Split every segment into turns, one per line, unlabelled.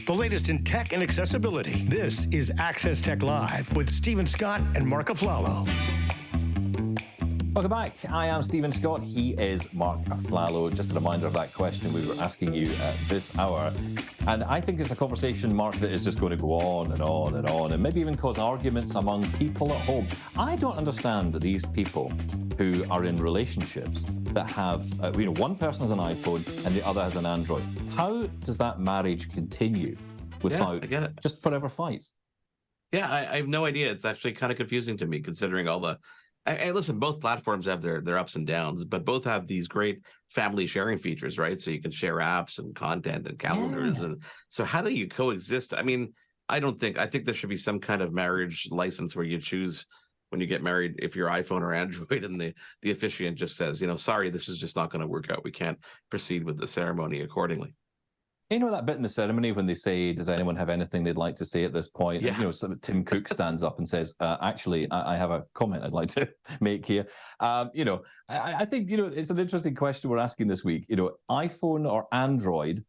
the latest in tech and accessibility. This is Access Tech Live with Stephen Scott and Marc Aflalo.
Welcome back. I am Stephen Scott. He is Marc Aflalo. Just a reminder of that question we were asking you this hour. And I think it's a conversation, Marc, that is just going to go on and on and on, and maybe even cause arguments among people at home. I don't understand these people who are in relationships that have, one person has an iPhone and the other has an Android. How does that marriage continue without just forever fights?
Yeah, I have no idea. It's actually kind of confusing to me, considering all the... listen, both platforms have their ups and downs, but both have these great family sharing features, right? So you can share apps and content and calendars. And so how do you coexist? I mean, I think there should be some kind of marriage license where you choose when you get married if you're iPhone or Android, and the officiant just says, sorry, this is just not going to work out. We can't proceed with the ceremony accordingly.
You know that bit in the ceremony when they say, does anyone have anything they'd like to say at this point?
Yeah.
And, so Tim Cook stands up and says, actually, I have a comment I'd like to make here. I think, it's an interesting question we're asking this week. iPhone or Android,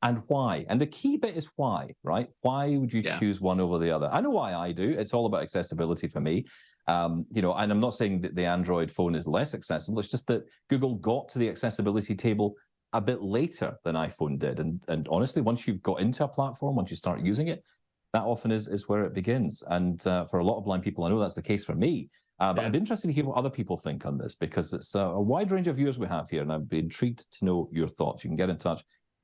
and why? And the key bit is why, right? Why would you choose one over the other? I know why I do. It's all about accessibility for me. And I'm not saying that the Android phone is less accessible. It's just that Google got to the accessibility table a bit later than iPhone did. And honestly, once you've got into a platform, once you start using it, that often is where it begins. And for a lot of blind people, I know that's the case for me. But I'd be interested to hear what other people think on this, because it's a wide range of viewers we have here, and I'd be intrigued to know your thoughts. You can get in touch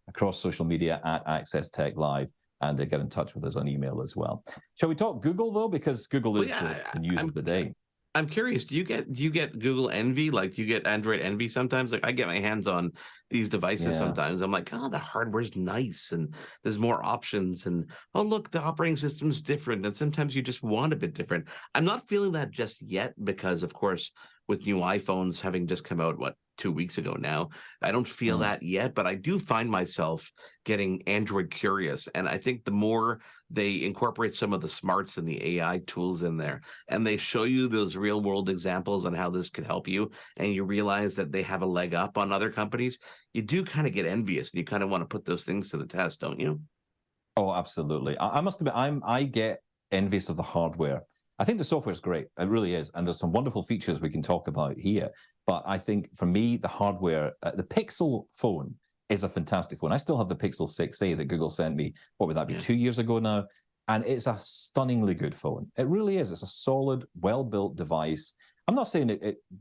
across social media at Access Tech Live, and get in touch with us on email as well. Shall we talk Google, though? Because Google is the news of the day.
I'm curious, do you get Google envy? Like, do you get Android envy sometimes? Like, I get my hands on these devices sometimes. I'm like, oh, the hardware's nice and there's more options. And, oh, look, the operating system's different. And sometimes you just want a bit different. I'm not feeling that just yet because, of course, with new iPhones having just come out, 2 weeks ago now, I don't feel that yet, but I do find myself getting Android curious. And I think the more they incorporate some of the smarts and the AI tools in there, and they show you those real world examples on how this could help you, and you realize that they have a leg up on other companies, you do kind of get envious, and you kind of want to put those things to the test, don't you?
Oh, absolutely. I must admit, I get envious of the hardware. I think the software is great. It really is. And there's some wonderful features we can talk about here. But I think for me, the hardware, the Pixel phone is a fantastic phone. I still have the Pixel 6a that Google sent me, what would that be, 2 years ago now? And it's a stunningly good phone. It really is. It's a solid, well-built device. I'm not saying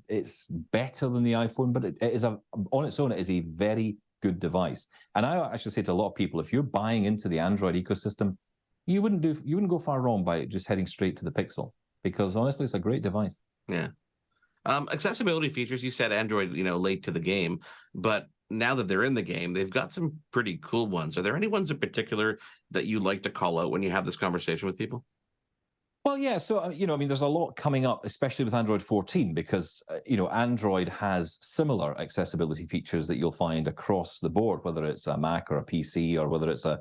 it's better than the iPhone, but it is on its own, it is a very good device. And I should say to a lot of people, if you're buying into the Android ecosystem, you wouldn't go far wrong by just heading straight to the Pixel, because honestly, it's a great device.
Yeah. Accessibility features, you said Android, late to the game, but now that they're in the game, they've got some pretty cool ones. Are there any ones in particular that you like to call out when you have this conversation with people?
Well, yeah. So, there's a lot coming up, especially with Android 14, because, Android has similar accessibility features that you'll find across the board, whether it's a Mac or a PC, or whether it's an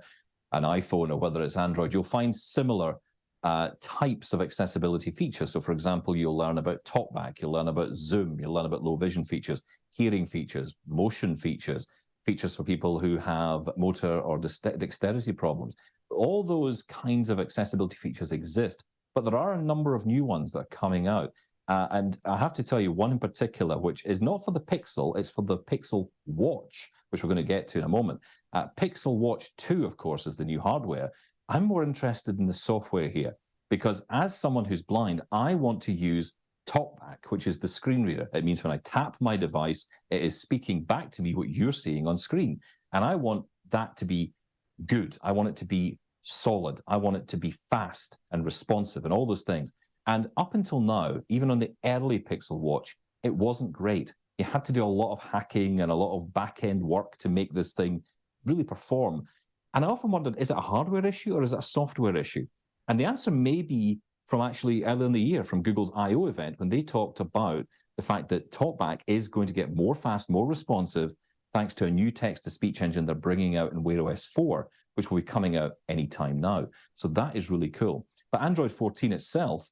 iPhone, or whether it's Android. You'll find similar types of accessibility features. So, for example, you'll learn about TalkBack, you'll learn about Zoom, you'll learn about low vision features, hearing features, motion features, features for people who have motor or dexterity problems. All those kinds of accessibility features exist, but there are a number of new ones that are coming out. And I have to tell you one in particular, which is not for the Pixel, it's for the Pixel Watch, which we're going to get to in a moment. Pixel Watch 2, of course, is the new hardware. I'm more interested in the software here, because as someone who's blind, I want to use TalkBack, which is the screen reader. It means when I tap my device, it is speaking back to me what you're seeing on screen. And I want that to be good. I want it to be solid. I want it to be fast and responsive and all those things. And up until now, even on the early Pixel Watch, it wasn't great. You had to do a lot of hacking and a lot of back-end work to make this thing really perform. And I often wondered, is it a hardware issue or is it a software issue? And the answer may be from actually earlier in the year from Google's I/O event, when they talked about the fact that TalkBack is going to get more fast, more responsive, thanks to a new text-to-speech engine they're bringing out in Wear OS 4, which will be coming out anytime now. So that is really cool. But Android 14 itself,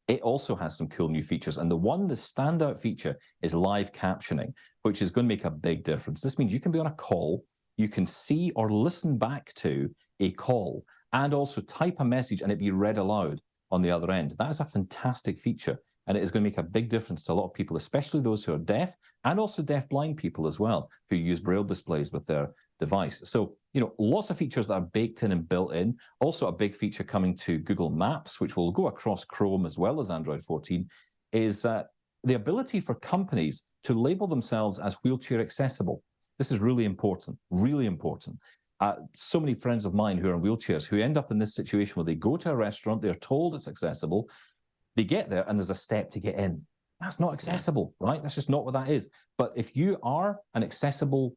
it also has some cool new features. And the standout feature is live captioning, which is going to make a big difference. This means you can be on a call, you can see or listen back to a call and also type a message and it be read aloud on the other end. That is a fantastic feature. And it is going to make a big difference to a lot of people, especially those who are deaf and also deaf-blind people as well, who use Braille displays with their device. So, lots of features that are baked in and built in. Also, a big feature coming to Google Maps, which will go across Chrome as well as Android 14, is the ability for companies to label themselves as wheelchair accessible. This is really important, really important. So many friends of mine who are in wheelchairs who end up in this situation where they go to a restaurant, they're told it's accessible, they get there and there's a step to get in. That's not accessible, right? That's just not what that is. But if you are an accessible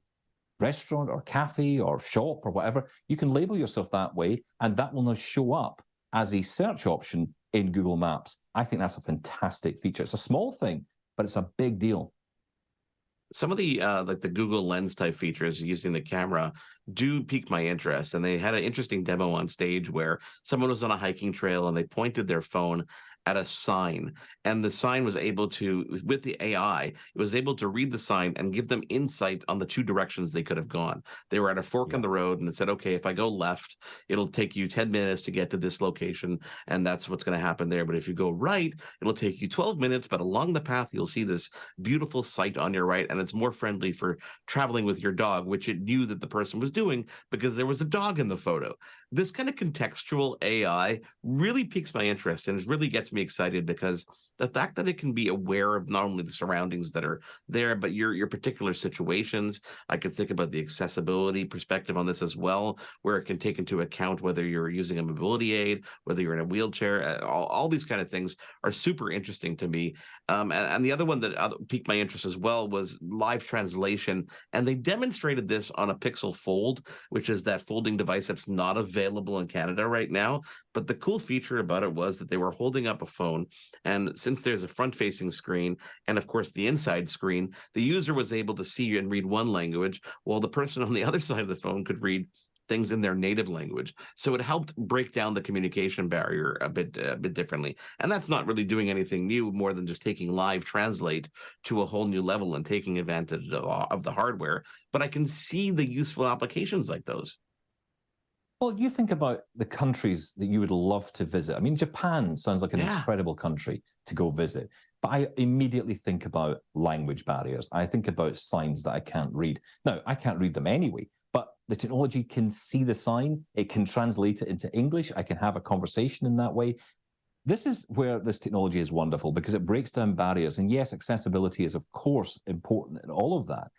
restaurant or cafe or shop or whatever, you can label yourself that way and that will now show up as a search option in Google Maps. I think that's a fantastic feature. It's a small thing, but it's a big deal.
Some of the like the Google Lens type features using the camera do pique my interest. And they had an interesting demo on stage where someone was on a hiking trail and they pointed their phone at a sign, and the sign was able to, with the AI, it was able to read the sign and give them insight on the two directions they could have gone. They were at a fork in the road and it said, okay, if I go left, it'll take you 10 minutes to get to this location, and that's what's going to happen there. But if you go right, it'll take you 12 minutes, but along the path, you'll see this beautiful sight on your right, and it's more friendly for traveling with your dog, which it knew that the person was doing because there was a dog in the photo. This kind of contextual AI really piques my interest and it really gets me excited, because the fact that it can be aware of not only the surroundings that are there, but your particular situations. I could think about the accessibility perspective on this as well, where it can take into account whether you're using a mobility aid, whether you're in a wheelchair. All these kind of things are super interesting to me. And the other one that piqued my interest as well was live translation. And they demonstrated this on a Pixel Fold, which is that folding device that's not available in Canada right now. But the cool feature about it was that they were holding up a phone, and since there's a front-facing screen and of course the inside screen, the user was able to see and read one language while the person on the other side of the phone could read things in their native language. So it helped break down the communication barrier a bit differently. And that's not really doing anything new more than just taking live translate to a whole new level and taking advantage of the hardware. But I can see the useful applications like those.
Well, you think about the countries that you would love to visit. I mean, Japan sounds like an incredible country to go visit. But I immediately think about language barriers. I think about signs that I can't read. Now, I can't read them anyway, but the technology can see the sign. It can translate it into English. I can have a conversation in that way. This is where this technology is wonderful, because it breaks down barriers. And yes, accessibility is, of course, important in all of that.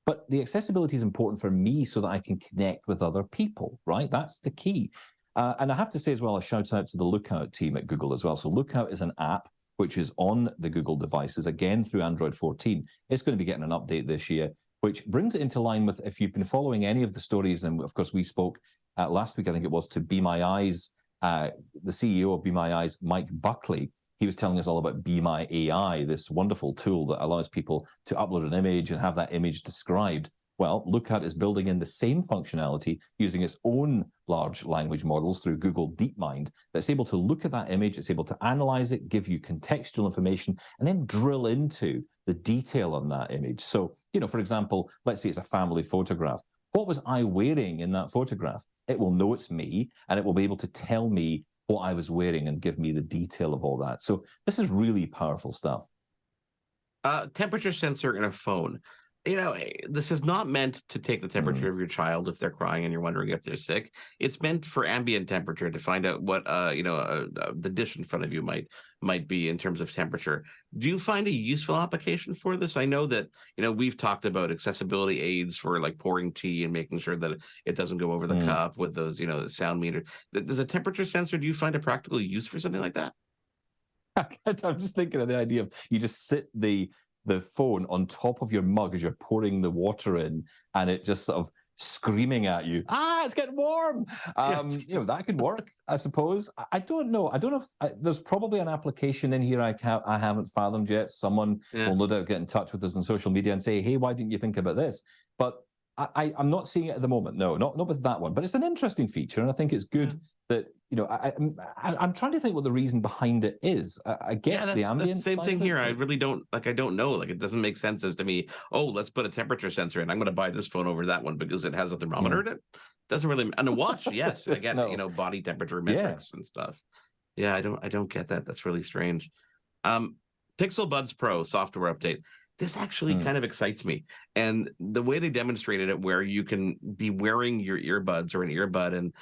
But the accessibility is important for me so that I can connect with other people, right? That's the key. And I have to say as well, a shout out to the Lookout team at Google as well. So Lookout is an app which is on the Google devices, again, through Android 14. It's going to be getting an update this year, which brings it into line with, if you've been following any of the stories, and of course we spoke last week, I think it was, to Be My Eyes, the CEO of Be My Eyes, Mike Buckley. He was telling us all about Be My AI, this wonderful tool that allows people to upload an image and have that image described. Well, Lookout is building in the same functionality using its own large language models through Google DeepMind that's able to look at that image, it's able to analyze it, give you contextual information, and then drill into the detail on that image. So, for example, let's say it's a family photograph. What was I wearing in that photograph? It will know it's me, and it will be able to tell me what I was wearing and give me the detail of all that. So this is really powerful stuff.
Temperature sensor in a phone. This is not meant to take the temperature of your child if they're crying and you're wondering if they're sick. It's meant for ambient temperature, to find out what the dish in front of you might be in terms of temperature. Do you find a useful application for this? I know that we've talked about accessibility aids for like pouring tea and making sure that it doesn't go over the cup with those sound meter. Does a temperature sensor, do you find a practical use for something like that?
I'm just thinking of the idea of you just sit the phone on top of your mug as you're pouring the water in, and it just sort of screaming at you, it's getting warm. That could work, I suppose. I don't know. I don't know if there's probably an application in here I haven't fathomed yet. Someone will no doubt get in touch with us on social media and say, hey, why didn't you think about this? But I'm not seeing it at the moment. No, not with that one. But it's an interesting feature, and I think it's good that I'm trying to think what the reason behind it is. I get the ambient.
That's the same thing here. I really don't know. Like, it doesn't make sense as to me. Oh, let's put a temperature sensor in. I'm going to buy this phone over that one because it has a thermometer in it. Doesn't really, and a watch, yes, I get,
No.
body temperature metrics and stuff. Yeah, I don't get that. That's really strange. Pixel Buds Pro software update. This actually kind of excites me. And the way they demonstrated it, where you can be wearing your earbuds or an earbud and,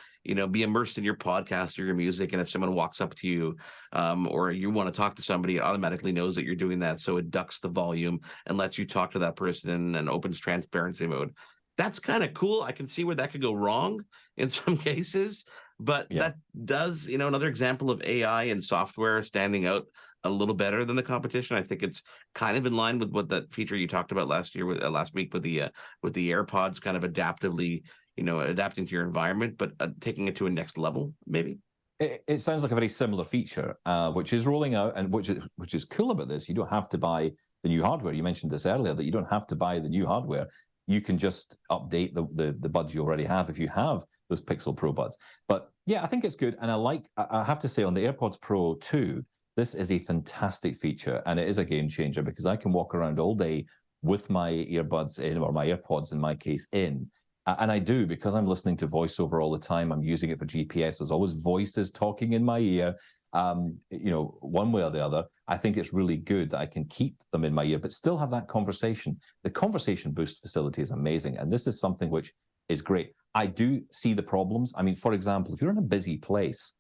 be immersed in your podcast or your music. And if someone walks up to you or you want to talk to somebody, it automatically knows that you're doing that. So it ducks the volume and lets you talk to that person and opens transparency mode. That's kind of cool. I can see where that could go wrong in some cases, but that does, another example of AI and software standing out a little better than the competition. I think it's kind of in line with what that feature you talked about last week with the AirPods, kind of adaptively, adapting to your environment, but taking it to a next level, maybe.
It sounds like a very similar feature, which is rolling out, and which is cool about this. You don't have to buy the new hardware. You mentioned this earlier, that you don't have to buy the new hardware. You can just update the buds you already have if you have those Pixel Pro buds. But yeah, I think it's good. And I have to say, on the AirPods Pro 2, this is a fantastic feature, and it is a game changer, because I can walk around all day with my earbuds in, or my AirPods in my case in. And I do, because I'm listening to voiceover all the time. I'm using it for GPS. There's always voices talking in my ear. One way or the other. I think it's really good that I can keep them in my ear, but still have that conversation. The conversation boost facility is amazing. And this is something which is great. I do see the problems. I mean, for example, if you're in a busy place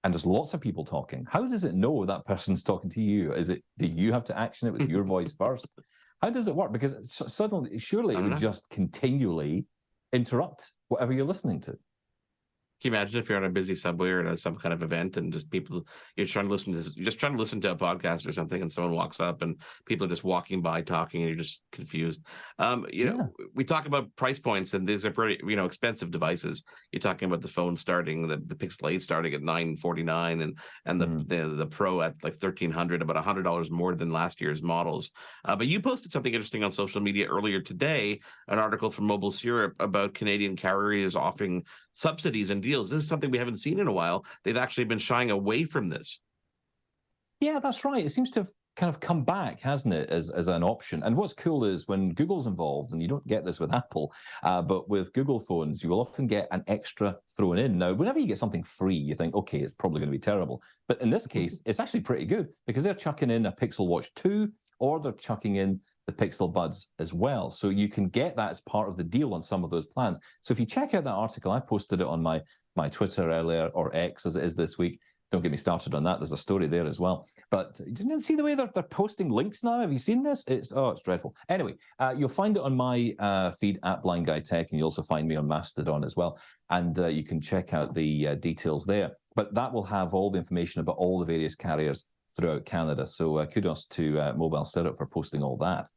and there's lots of people talking, how does it know that person's talking to you? Do you have to action it with your voice first? How does it work? Because surely it would just continually interrupt whatever you're listening to.
Can you imagine if you're on a busy subway or at some kind of event and just you're trying to listen to a podcast or something, and someone walks up and people are just walking by talking and you're just confused. We talk about price points, and these are pretty, expensive devices. You're talking about the phone starting, the Pixel 8 starting at $949 and the Pro at like $1,300, about $100 more than last year's models. But you posted something interesting on social media earlier today, an article from Mobile Syrup about Canadian carriers offering subsidies and deals. This is something we haven't seen in a while. They've actually been shying away from this.
Yeah, that's right. It seems to have kind of come back, hasn't it, as an option. And what's cool is when Google's involved, and you don't get this with Apple, but with Google phones, you will often get an extra thrown in. Now, whenever you get something free, you think, okay, it's probably going to be terrible. But in this case, it's actually pretty good, because they're chucking in a Pixel Watch 2, or they're chucking in the Pixel Buds as well. So you can get that as part of the deal on some of those plans. So if you check out that article, I posted it on my Twitter earlier, or X as it is this week. Don't get me started on that. There's a story there as well. But didn't you see the way they're posting links now? Have you seen this? It's dreadful. Anyway, you'll find it on my feed at Blind Guy Tech, and you'll also find me on Mastodon as well. And you can check out the details there. But that will have all the information about all the various carriers throughout Canada. So kudos to Mobile Syrup for posting all that.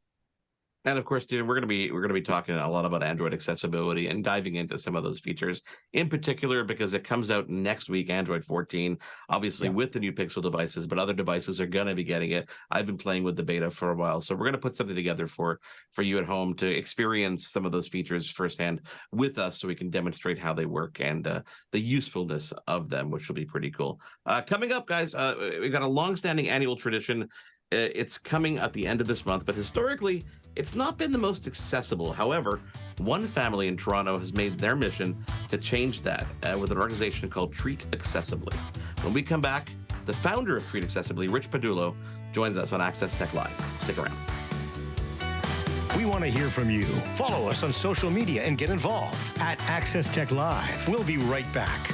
And of course, dude, we're going to be talking a lot about Android accessibility and diving into some of those features in particular, because it comes out next week, Android 14, obviously with the new Pixel devices, but other devices are going to be getting it. I've been playing with the beta for a while, so we're going to put something together for you at home to experience some of those features firsthand with us, so we can demonstrate how they work and the usefulness of them, which will be pretty cool. Coming up, guys, we've got a long-standing annual tradition. It's coming at the end of this month, but historically, it's not been the most accessible. However, one family in Toronto has made their mission to change that with an organization called Treat Accessibly. When we come back, the founder of Treat Accessibly, Rich Padullo, joins us on Access Tech Live. Stick around.
We want to hear from you. Follow us on social media and get involved at Access Tech Live. We'll be right back.